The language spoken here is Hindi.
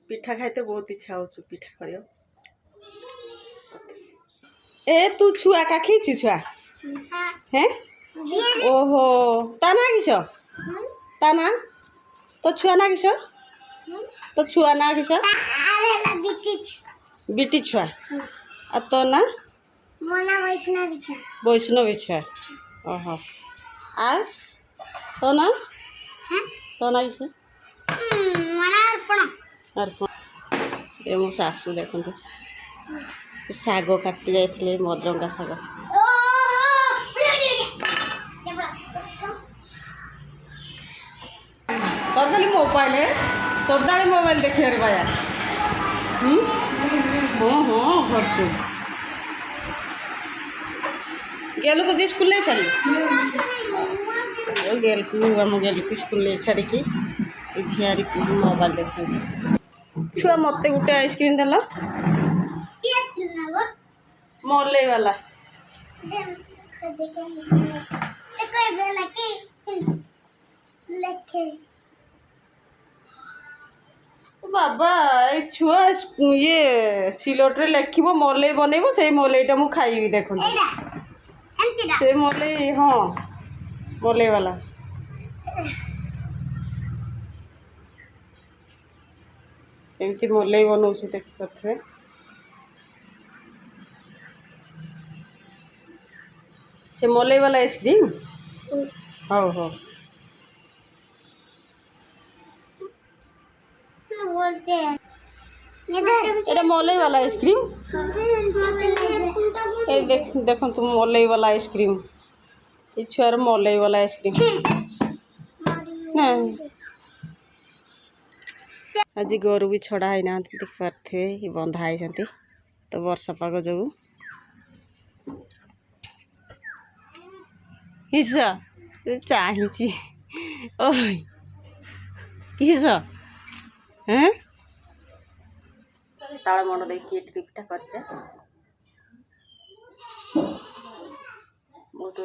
पिठा खाइते बहुत इच्छा हो पिठा करियो। ए तू छुआ का खींचु छुआ हैं ओहो ता ना किस ता ना तो छुआ ना किस तो छुआ ना किस बिटी छुआ आ तो ना वैष्णवी छुआ ओहो आ तो ना किस ए मो सासू देखते शाग काटी जाइए मदरंगा शाग तो खाली मोबाइल सदा मोबाइल देखे बाया हाँ हाँ भरसु गेलु को जी स्कूल नहीं छाड़ी गेलु को स्कूल नहीं छाड़ी झियारी मोबाइल देख छुआ मत गोटे आइसक्रीम देल मलई वाला बाबा ये छुआ ये सिलट रे लिख मलई बनइब से मलईटा मु खाइबी देख से मलई हाँ मलई वाला एमती मलई बनाऊँ देख पारे से मलई वाला आइसक्रीम हाँ हाँ ये मलई वाला आइसक्रीम ये देख तुम मलई वाला आइसक्रीम ये छुआर मलई वाला आइसक्रीम आज गोरु भी छड़ा है ना देख पारे बंधा है तो वर्षा पाग जो किस चाहिए ओ किस हैं ताल मन देखिए ट्रिपटा करছে बहुत